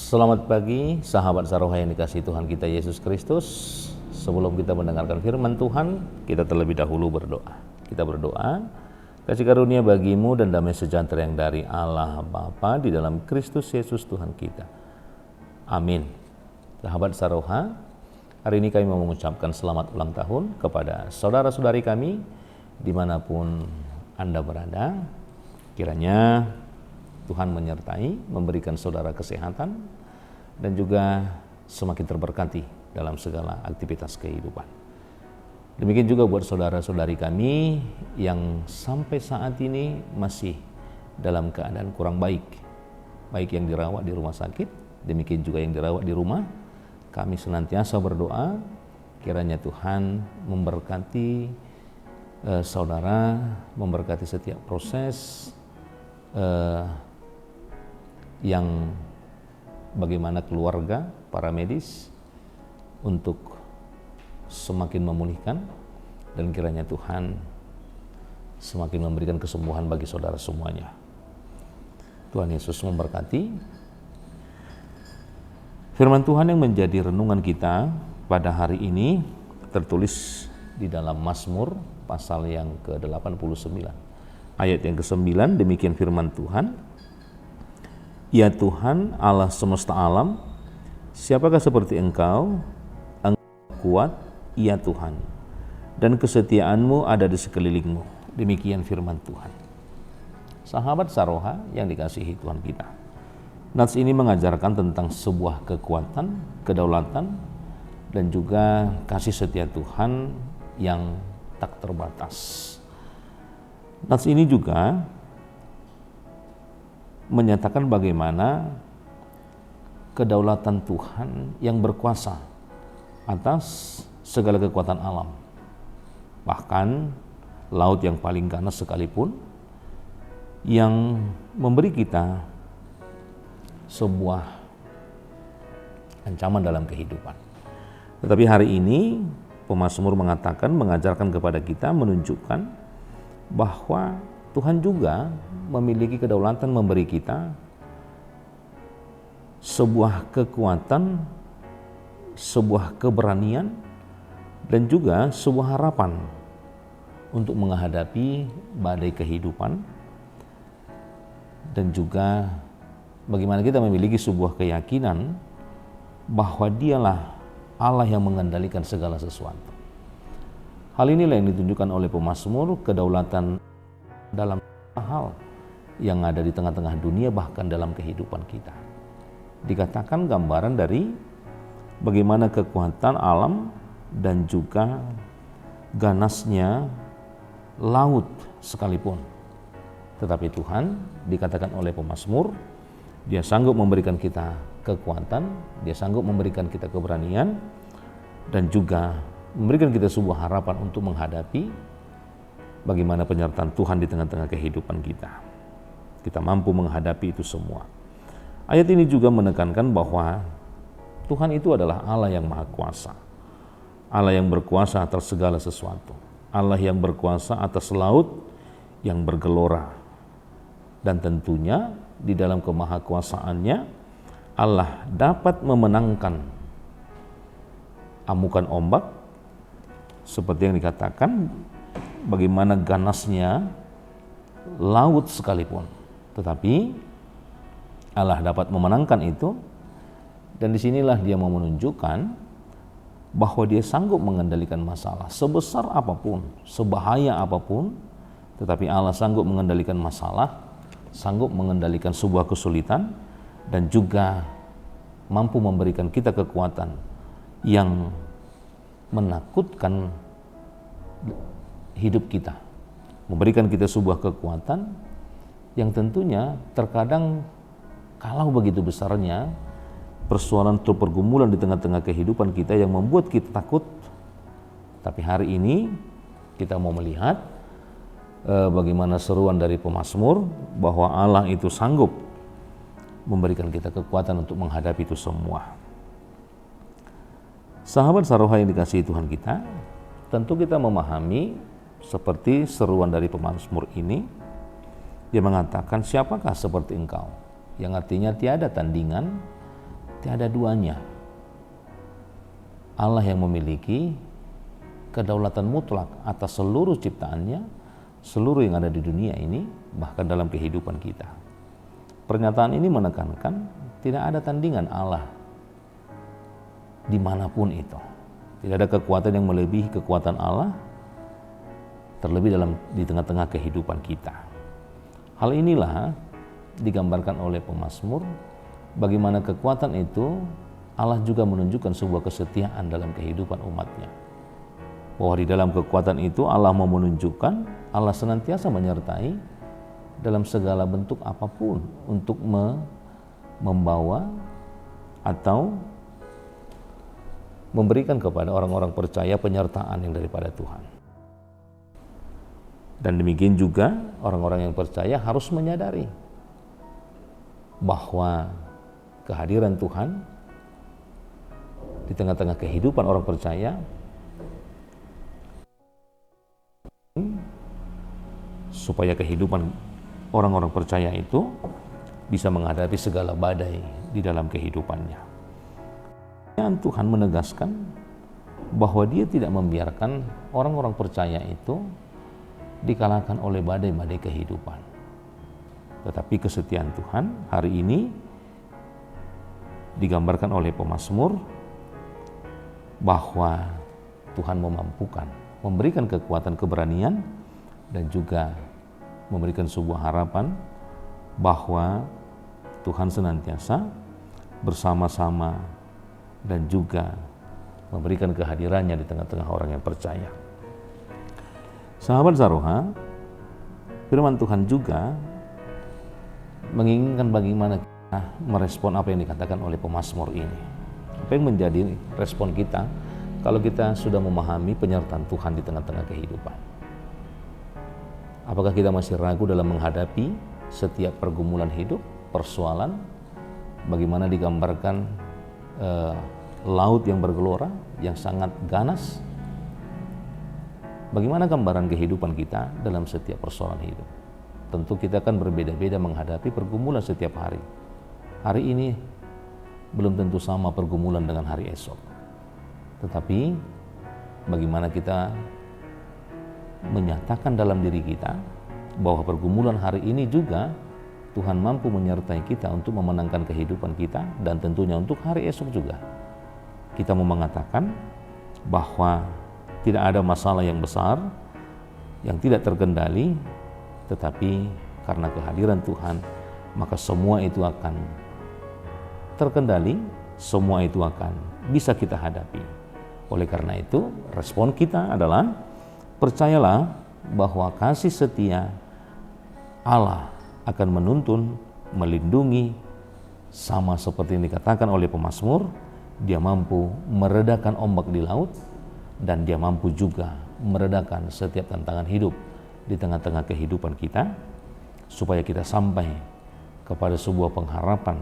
Selamat pagi sahabat Saroha yang dikasihi Tuhan kita Yesus Kristus. Sebelum kita mendengarkan firman Tuhan, kita terlebih dahulu berdoa. Kita berdoa, kasih karunia bagimu dan damai sejahtera yang dari Allah Bapa di dalam Kristus Yesus Tuhan kita. Amin. Sahabat Saroha, hari ini kami mau mengucapkan selamat ulang tahun kepada saudara-saudari kami dimanapun Anda berada. Kiranya Tuhan menyertai, memberikan saudara kesehatan, dan juga semakin terberkati dalam segala aktivitas kehidupan. Demikian juga buat saudara-saudari kami yang sampai saat ini masih dalam keadaan kurang baik, baik yang dirawat di rumah sakit, demikian juga yang dirawat di rumah. Kami senantiasa berdoa, kiranya Tuhan memberkati saudara, memberkati setiap proses, yang bagaimana keluarga, para medis untuk semakin memulihkan, dan kiranya Tuhan semakin memberikan kesembuhan bagi saudara semuanya. Tuhan Yesus memberkati. Firman Tuhan yang menjadi renungan kita pada hari ini tertulis di dalam Mazmur pasal yang ke-89. Ayat yang ke-9, demikian firman Tuhan. Ya Tuhan Allah semesta alam, siapakah seperti Engkau? Engkau kuat, ya Tuhan, dan kesetiaan-Mu ada di sekelilingmu. Demikian firman Tuhan. Sahabat Saroha yang dikasihi Tuhan kita, nats ini mengajarkan tentang sebuah kekuatan, kedaulatan, dan juga kasih setia Tuhan yang tak terbatas. Nats ini juga menyatakan bagaimana kedaulatan Tuhan yang berkuasa atas segala kekuatan alam. Bahkan laut yang paling ganas sekalipun yang memberi kita sebuah ancaman dalam kehidupan. Tetapi hari ini pemazmur mengatakan, mengajarkan kepada kita, menunjukkan bahwa Tuhan juga memiliki kedaulatan memberi kita sebuah kekuatan, sebuah keberanian, dan juga sebuah harapan untuk menghadapi badai kehidupan, dan juga bagaimana kita memiliki sebuah keyakinan bahwa Dialah Allah yang mengendalikan segala sesuatu. Hal inilah yang ditunjukkan oleh pemazmur, kedaulatan dalam hal yang ada di tengah-tengah dunia, bahkan dalam kehidupan kita. Dikatakan gambaran dari bagaimana kekuatan alam dan juga ganasnya laut sekalipun. Tetapi Tuhan, dikatakan oleh pemazmur, Dia sanggup memberikan kita kekuatan, Dia sanggup memberikan kita keberanian, dan juga memberikan kita sebuah harapan untuk menghadapi bagaimana penyertaan Tuhan di tengah-tengah kehidupan kita. Kita mampu menghadapi itu semua. Ayat ini juga menekankan bahwa Tuhan itu adalah Allah yang Maha Kuasa, Allah yang berkuasa atas segala sesuatu, Allah yang berkuasa atas laut yang bergelora. Dan tentunya di dalam kemahakuasaannya Allah dapat memenangkan amukan ombak, seperti yang dikatakan bagaimana ganasnya laut sekalipun, tetapi Allah dapat memenangkan itu. Dan disinilah Dia mau menunjukkan bahwa Dia sanggup mengendalikan masalah sebesar apapun, sebahaya apapun, tetapi Allah sanggup mengendalikan masalah, sanggup mengendalikan sebuah kesulitan, dan juga mampu memberikan kita kekuatan yang menakutkan hidup kita, memberikan kita sebuah kekuatan yang tentunya terkadang kalau begitu besarnya persoalan atau pergumulan di tengah-tengah kehidupan kita yang membuat kita takut. Tapi hari ini kita mau melihat bagaimana seruan dari pemazmur bahwa Allah itu sanggup memberikan kita kekuatan untuk menghadapi itu semua. Sahabat Saroha yang dikasihi Tuhan kita, tentu kita memahami seperti seruan dari pemazmur ini. Dia mengatakan, siapakah seperti Engkau? Yang artinya tiada tandingan tiada duanya. Allah yang memiliki kedaulatan mutlak atas seluruh ciptaannya, seluruh yang ada di dunia ini, bahkan dalam kehidupan kita. Pernyataan ini menekankan tidak ada tandingan Allah dimanapun itu. Tidak ada kekuatan yang melebihi kekuatan Allah, terlebih di tengah-tengah kehidupan kita. Hal inilah digambarkan oleh pemazmur, bagaimana kekuatan itu Allah juga menunjukkan sebuah kesetiaan dalam kehidupan umatnya. Bahwa di dalam kekuatan itu Allah mau menunjukkan, Allah senantiasa menyertai dalam segala bentuk apapun untuk membawa atau memberikan kepada orang-orang percaya penyertaan yang daripada Tuhan. Dan demikian juga orang-orang yang percaya harus menyadari bahwa kehadiran Tuhan di tengah-tengah kehidupan orang percaya supaya kehidupan orang-orang percaya itu bisa menghadapi segala badai di dalam kehidupannya. Dan Tuhan menegaskan bahwa Dia tidak membiarkan orang-orang percaya itu dikalahkan oleh badai-badai kehidupan. Tetapi kesetiaan Tuhan hari ini digambarkan oleh pemazmur bahwa Tuhan memampukan, memberikan kekuatan, keberanian, dan juga memberikan sebuah harapan bahwa Tuhan senantiasa bersama-sama dan juga memberikan kehadirannya di tengah-tengah orang yang percaya. Sahabat Zaroha, firman Tuhan juga menginginkan bagaimana kita merespon apa yang dikatakan oleh pemazmur ini. Apa yang menjadi respon kita kalau kita sudah memahami penyertaan Tuhan di tengah-tengah kehidupan? Apakah kita masih ragu dalam menghadapi setiap pergumulan hidup, persoalan? Bagaimana digambarkan laut yang bergelora, yang sangat ganas? Bagaimana gambaran kehidupan kita dalam setiap persoalan hidup? Tentu kita akan berbeda-beda menghadapi pergumulan setiap hari. Hari ini belum tentu sama pergumulan dengan hari esok. Tetapi bagaimana kita menyatakan dalam diri kita bahwa pergumulan hari ini juga Tuhan mampu menyertai kita untuk memenangkan kehidupan kita, dan tentunya untuk hari esok juga. Kita mau mengatakan bahwa tidak ada masalah yang besar yang tidak terkendali, tetapi karena kehadiran Tuhan maka semua itu akan terkendali, semua itu akan bisa kita hadapi. Oleh karena itu, respon kita adalah percayalah bahwa kasih setia Allah akan menuntun, melindungi, sama seperti yang dikatakan oleh pemazmur. Dia mampu meredakan ombak di laut, dan Dia mampu juga meredakan setiap tantangan hidup di tengah-tengah kehidupan kita, supaya kita sampai kepada sebuah pengharapan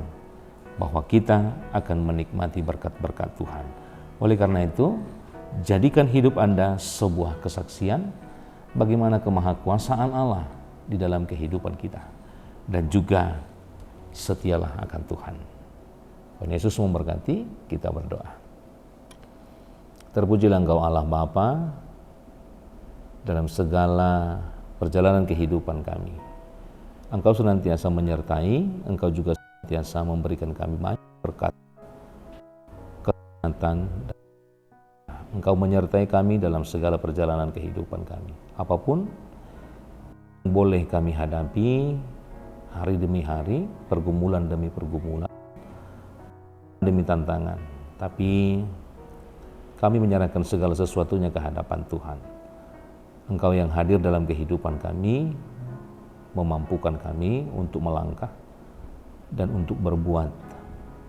bahwa kita akan menikmati berkat-berkat Tuhan. Oleh karena itu, jadikan hidup Anda sebuah kesaksian bagaimana kemahakuasaan Allah di dalam kehidupan kita, dan juga setialah akan Tuhan. Tuhan Yesus memberkati. Kita berdoa. Terpujilah Engkau Allah Bapa dalam segala perjalanan kehidupan kami. Engkau senantiasa menyertai, Engkau juga senantiasa memberikan kami banyak berkat, kesehatan. Engkau menyertai kami dalam segala perjalanan kehidupan kami. Apapun yang boleh kami hadapi hari demi hari, pergumulan demi pergumulan, demi tantangan. Tapi kami menyerahkan segala sesuatunya ke hadapan Tuhan. Engkau yang hadir dalam kehidupan kami, memampukan kami untuk melangkah dan untuk berbuat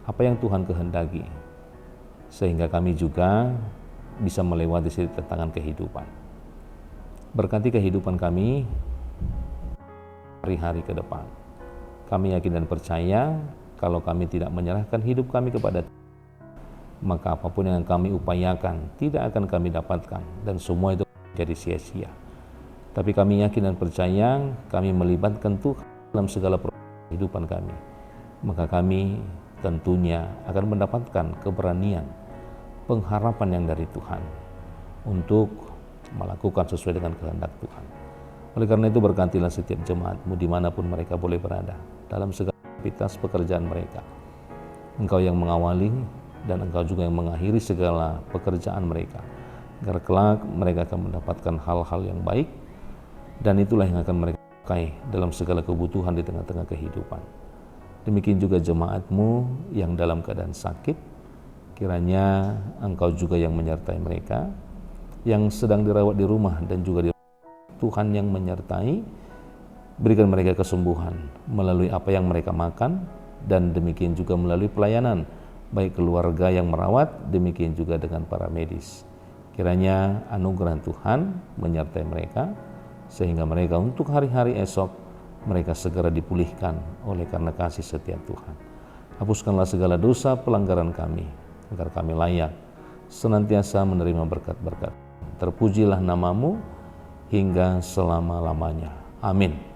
apa yang Tuhan kehendaki, sehingga kami juga bisa melewati setiap tantangan kehidupan. Berkati kehidupan kami hari-hari ke depan. Kami yakin dan percaya kalau kami tidak menyerahkan hidup kami kepada Tuhan, maka apapun yang kami upayakan tidak akan kami dapatkan, dan semua itu jadi sia-sia. Tapi kami yakin dan percaya kami melibatkan Tuhan dalam segala proses kehidupan kami, maka kami tentunya akan mendapatkan keberanian, pengharapan yang dari Tuhan untuk melakukan sesuai dengan kehendak Tuhan. Oleh karena itu berkatilah setiap jemaatmu dimanapun mereka boleh berada, dalam segala aktivitas pekerjaan mereka. Engkau yang mengawali dan Engkau juga yang mengakhiri segala pekerjaan mereka, agar kelak mereka akan mendapatkan hal-hal yang baik, dan itulah yang akan mereka pakai dalam segala kebutuhan di tengah-tengah kehidupan. Demikian juga jemaatmu yang dalam keadaan sakit, kiranya Engkau juga yang menyertai mereka, yang sedang dirawat di rumah dan juga di Tuhan yang menyertai, berikan mereka kesembuhan melalui apa yang mereka makan, dan demikian juga melalui pelayanan, baik keluarga yang merawat, demikian juga dengan para medis. Kiranya anugerah Tuhan menyertai mereka, sehingga mereka untuk hari-hari esok, mereka segera dipulihkan oleh karena kasih setia Tuhan. Hapuskanlah segala dosa pelanggaran kami, agar kami layak senantiasa menerima berkat-berkat. Terpujilah namamu hingga selama-lamanya. Amin.